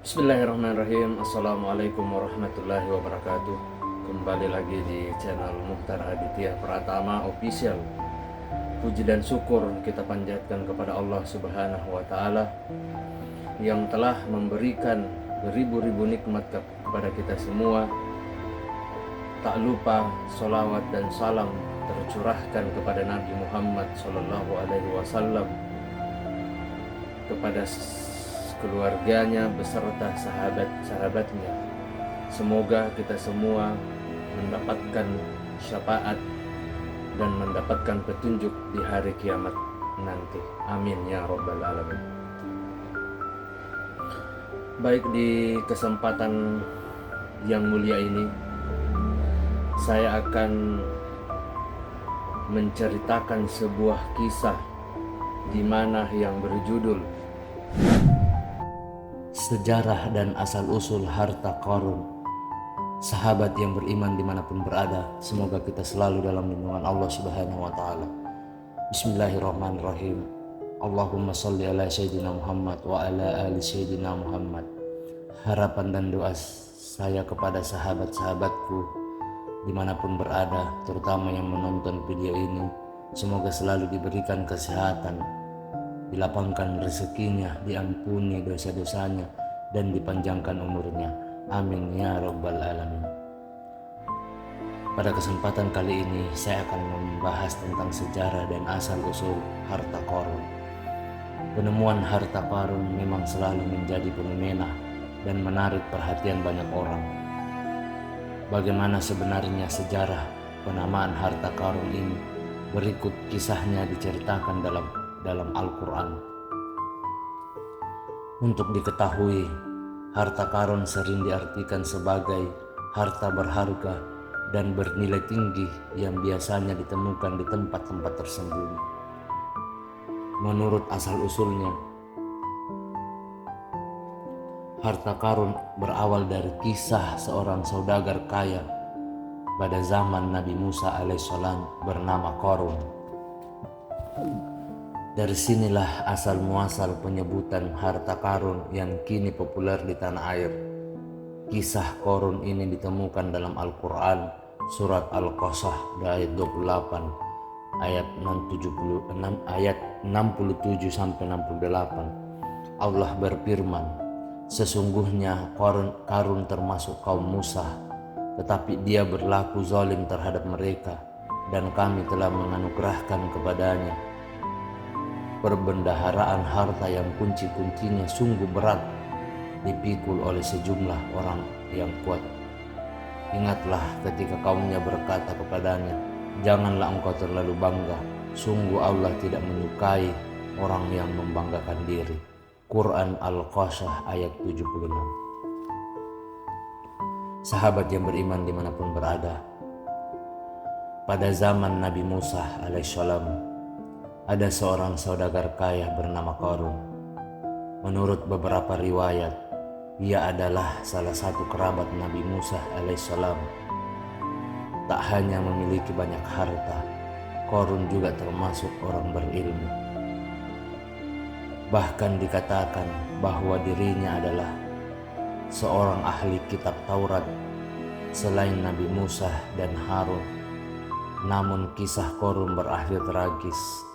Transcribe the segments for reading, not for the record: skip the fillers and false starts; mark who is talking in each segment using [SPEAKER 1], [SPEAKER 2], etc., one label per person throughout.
[SPEAKER 1] Bismillahirrahmanirrahim. Assalamualaikum warahmatullahi wabarakatuh. Kembali lagi di channel Muhtar Aditya Pratama Official. Puji dan syukur kita panjatkan kepada Allah Subhanahu wa Ta'ala yang telah memberikan beribu-ribu nikmat kepada kita semua. Tak lupa sholawat dan salam tercurahkan kepada Nabi Muhammad SAW, kepada keluarganya beserta sahabat-sahabatnya. Semoga kita semua mendapatkan syafaat dan mendapatkan petunjuk di hari kiamat nanti. Amin ya rabbal alamin. Baik, di kesempatan yang mulia ini saya akan menceritakan sebuah kisah di mana yang berjudul Sejarah dan Asal-Usul Harta Qarun. Sahabat yang beriman dimanapun berada, semoga kita selalu dalam lindungan Allah Subhanahu wa Ta'ala. Bismillahirrahmanirrahim. Allahumma salli ala Sayyidina Muhammad wa ala ali Sayyidina Muhammad. Harapan dan doa saya kepada sahabat-sahabatku dimanapun berada, terutama yang menonton video ini, semoga selalu diberikan kesehatan, dilapangkan rezekinya, diampuni dosa-dosanya, dan dipanjangkan umurnya. Amin ya rabbal alamin. Pada kesempatan kali ini saya akan membahas tentang sejarah dan asal-usul harta Qarun. Penemuan harta Qarun memang selalu menjadi fenomena dan menarik perhatian banyak orang. Bagaimana sebenarnya sejarah penamaan harta Qarun ini? Berikut kisahnya diceritakan dalam Al-Quran. Untuk diketahui, harta Qarun sering diartikan sebagai harta berharga dan bernilai tinggi yang biasanya ditemukan di tempat-tempat tersembunyi. Menurut asal-usulnya, harta Qarun berawal dari kisah seorang saudagar kaya pada zaman Nabi Musa alaihissalam bernama Qarun. Dari sinilah asal muasal penyebutan harta Qarun yang kini populer di tanah air. Kisah Qarun ini ditemukan dalam Al-Quran surat Al-Qasas ayat 28 ayat 67 sampai 68. Allah berfirman, sesungguhnya Qarun termasuk kaum Musa, tetapi dia berlaku zalim terhadap mereka, dan kami telah menganugerahkan kepadanya perbendaharaan harta yang kunci-kuncinya sungguh berat dipikul oleh sejumlah orang yang kuat. Ingatlah ketika kaumnya berkata kepadanya, janganlah engkau terlalu bangga, sungguh Allah tidak menyukai orang yang membanggakan diri. Quran Al-Qasas ayat 76. Sahabat yang beriman dimanapun berada, pada zaman Nabi Musa alaihissalam ada seorang saudagar kaya bernama Qarun. Menurut beberapa riwayat, ia adalah salah satu kerabat Nabi Musa alaihissalam. Tak hanya memiliki banyak harta, Qarun juga termasuk orang berilmu. Bahkan dikatakan bahwa dirinya adalah seorang ahli kitab Taurat selain Nabi Musa dan Harun. Namun kisah Qarun berakhir tragis.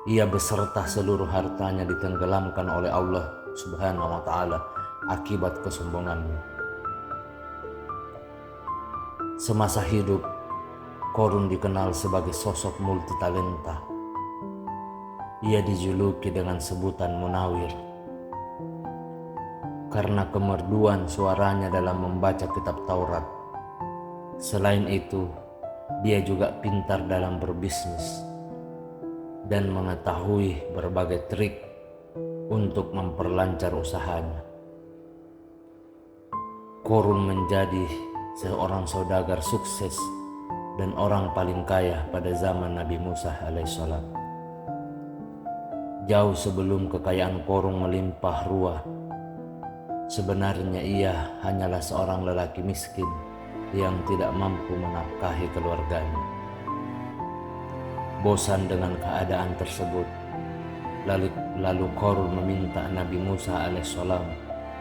[SPEAKER 1] Ia beserta seluruh hartanya ditenggelamkan oleh Allah Subhanahu wa Ta'ala akibat kesombongannya. Semasa hidup, Qarun dikenal sebagai sosok multitalenta. Ia dijuluki dengan sebutan Munawir karena kemerduan suaranya dalam membaca kitab Taurat. Selain itu, dia juga pintar dalam berbisnis dan mengetahui berbagai trik untuk memperlancar usahanya. Qarun menjadi seorang saudagar sukses dan orang paling kaya pada zaman Nabi Musa alaihissalam. Jauh sebelum kekayaan Qarun melimpah ruah, sebenarnya ia hanyalah seorang lelaki miskin yang tidak mampu menafkahi keluarganya. Bosan dengan keadaan tersebut, lalu Qarun meminta Nabi Musa alaihissalam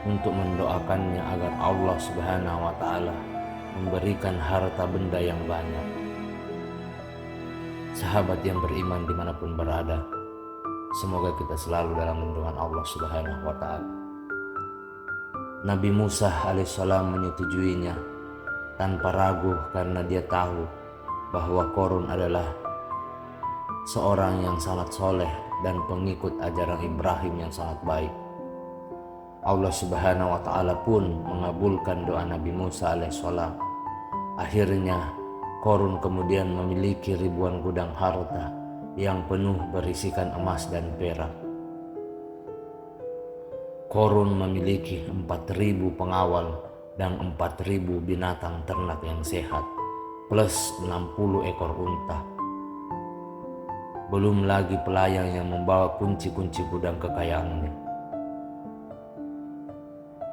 [SPEAKER 1] untuk mendoakannya agar Allah Subhanahu wa Ta'ala memberikan harta benda yang banyak. Sahabat yang beriman dimanapun berada, semoga kita selalu dalam lindungan Allah Subhanahu wa Ta'ala. Nabi Musa alaihissalam menyetujuinya tanpa ragu karena dia tahu bahwa Qarun adalah seorang yang sangat soleh dan pengikut ajaran Ibrahim yang sangat baik. Allah Subhanahu wa Ta'ala pun mengabulkan doa Nabi Musa alaihissalam. Akhirnya Qarun kemudian memiliki ribuan gudang harta yang penuh berisikan emas dan perak. Qarun memiliki 4.000 pengawal dan 4.000 binatang ternak yang sehat, plus 60 ekor unta. Belum lagi pelayan yang membawa kunci-kunci gudang kekayaannya.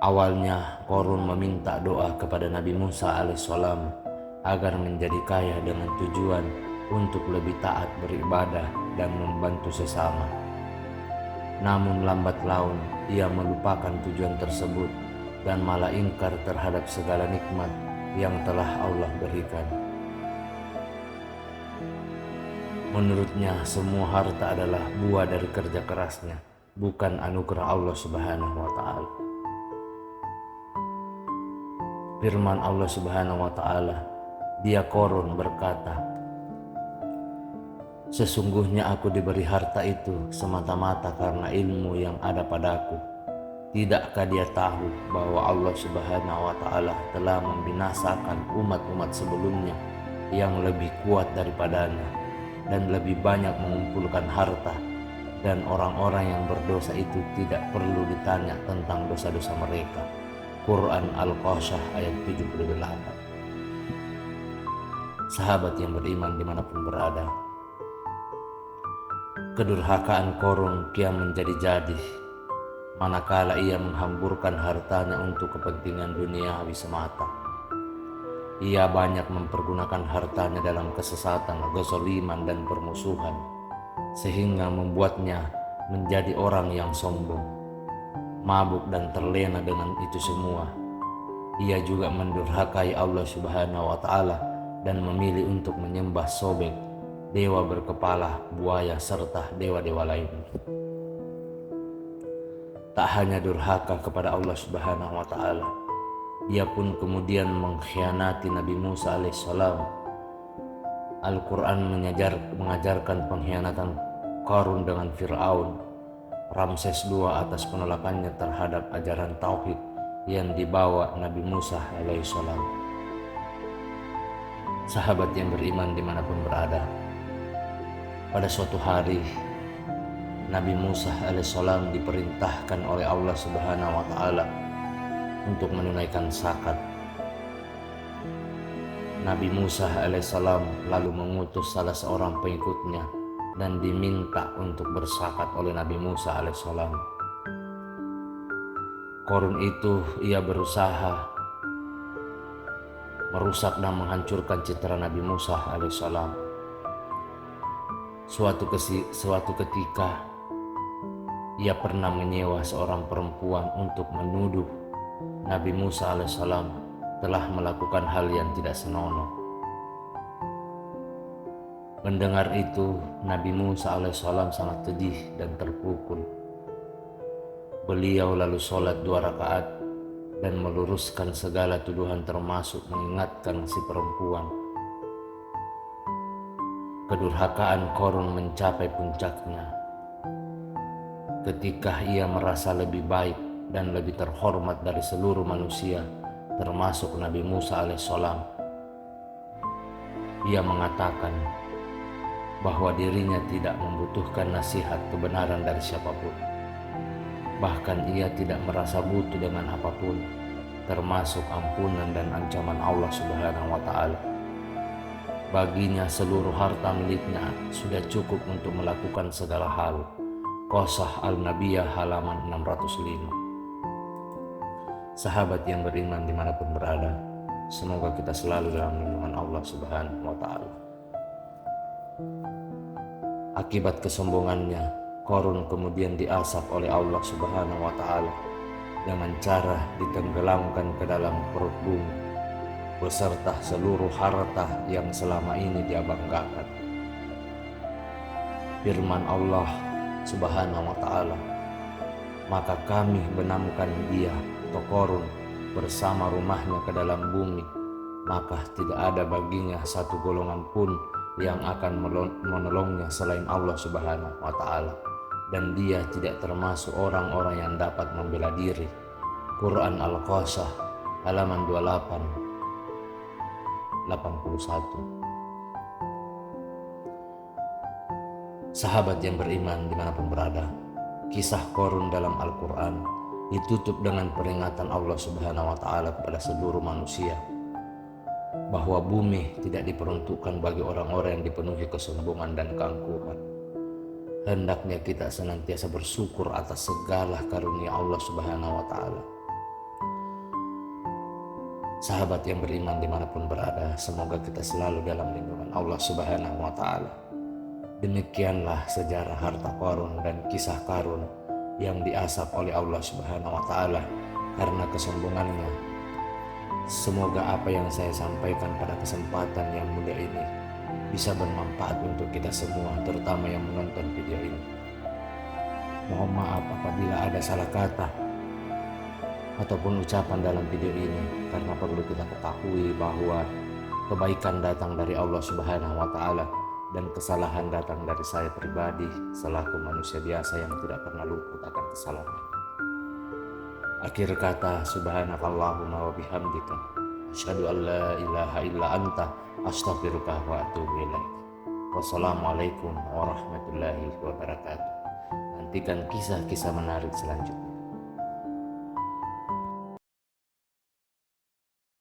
[SPEAKER 1] Awalnya Qarun meminta doa kepada Nabi Musa alaihissalam agar menjadi kaya dengan tujuan untuk lebih taat beribadah dan membantu sesama. Namun lambat laun ia melupakan tujuan tersebut dan malah ingkar terhadap segala nikmat yang telah Allah berikan. Menurutnya semua harta adalah buah dari kerja kerasnya, bukan anugerah Allah Subhanahu wa Ta'ala. Firman Allah Subhanahu wa Ta'ala, dia Qarun berkata, sesungguhnya aku diberi harta itu semata-mata karena ilmu yang ada padaku. Tidakkah dia tahu bahwa Allah Subhanahu wa Ta'ala telah membinasakan umat-umat sebelumnya yang lebih kuat daripadanya dan lebih banyak mengumpulkan harta, dan orang-orang yang berdosa itu tidak perlu ditanya tentang dosa-dosa mereka. Quran Al-Qasas ayat 78. Sahabat yang beriman dimanapun berada, kedurhakaan Qarun kian menjadi-jadi manakala ia menghamburkan hartanya untuk kepentingan duniawi semata. Ia banyak mempergunakan hartanya dalam kesesatan, kezaliman dan permusuhan, sehingga membuatnya menjadi orang yang sombong, mabuk dan terlena dengan itu semua. Ia juga mendurhakai Allah Subhanahu wa Ta'ala dan memilih untuk menyembah Sobek, dewa berkepala buaya serta dewa-dewa lain. Tak hanya durhaka kepada Allah Subhanahu wa Ta'ala, ia pun kemudian mengkhianati Nabi Musa alaihissalam. Al-Quran mengajarkan pengkhianatan Qarun dengan Fir'aun, Ramses II atas penolakannya terhadap ajaran Tauhid yang dibawa Nabi Musa alaihissalam. Sahabat yang beriman dimanapun berada, pada suatu hari Nabi Musa alaihissalam diperintahkan oleh Allah Subhanahu wa Ta'ala untuk menunaikan zakat. Nabi Musa alaihissalam lalu mengutus salah seorang pengikutnya dan diminta untuk berzakat oleh Nabi Musa alaihissalam. Qarun itu ia berusaha merusak dan menghancurkan citra Nabi Musa alaihissalam. Suatu ketika ia pernah menyewa seorang perempuan untuk menuduh Nabi Musa alaihissalam telah melakukan hal yang tidak senonoh. Mendengar itu, Nabi Musa alaihissalam sangat sedih dan terpukul. Beliau lalu sholat 2 rakaat dan meluruskan segala tuduhan, termasuk mengingatkan si perempuan. Kedurhakaan Qarun mencapai puncaknya ketika ia merasa lebih baik dan lebih terhormat dari seluruh manusia, termasuk Nabi Musa alaihissalam. Ia mengatakan bahwa dirinya tidak membutuhkan nasihat kebenaran dari siapapun. Bahkan ia tidak merasa butuh dengan apapun, termasuk ampunan dan ancaman Allah Subhanahu wa Ta'ala. Baginya seluruh harta miliknya sudah cukup untuk melakukan segala hal. Qasas Al-Nabiyah halaman 605. Sahabat yang beriman dimanapun berada, semoga kita selalu dalam lindungan Allah Subhanahu wa Ta'ala. Akibat kesombongannya, Qarun kemudian diazab oleh Allah Subhanahu wa Ta'ala dengan cara ditenggelamkan ke dalam perut bumi beserta seluruh harta yang selama ini dia banggakan. Firman Allah Subhanahu wa ta'ala, maka kami benamkan dia atau Korun bersama rumahnya ke dalam bumi, maka tidak ada baginya satu golongan pun yang akan menolongnya selain Allah Subhanahu wa ta'ala, dan dia tidak termasuk orang-orang yang dapat membela diri. Quran Al-Qasas halaman 28 81. Sahabat yang beriman dimanapun berada, kisah Korun dalam Al-Quran ditutup dengan peringatan Allah Subhanahu wa ta'ala kepada seluruh manusia bahwa bumi tidak diperuntukkan bagi orang-orang yang dipenuhi kesombongan dan keangkuhan. Hendaknya kita senantiasa bersyukur atas segala karunia Allah Subhanahu wa ta'ala. Sahabat yang beriman dimanapun berada, semoga kita selalu dalam lindungan Allah Subhanahu wa ta'ala. Demikianlah sejarah harta Korun dan kisah Karun yang diasap oleh Allah Subhanahu wa ta'ala karena kesombongannya. Semoga apa yang saya sampaikan pada kesempatan yang mulia ini bisa bermanfaat untuk kita semua, terutama yang menonton video ini. Mohon maaf apabila ada salah kata ataupun ucapan dalam video ini, karena perlu kita ketahui bahwa kebaikan datang dari Allah Subhanahu wa ta'ala dan kesalahan datang dari saya pribadi selaku manusia biasa yang tidak pernah luput akan kesalahan. Akhir kata, subhanakallahumma wa bihamdika asyhadu an la ilaha illa anta astaghfiruka wa atubu ilaik. Wassalamualaikum warahmatullahi wabarakatuh. Nantikan kisah-kisah menarik selanjutnya.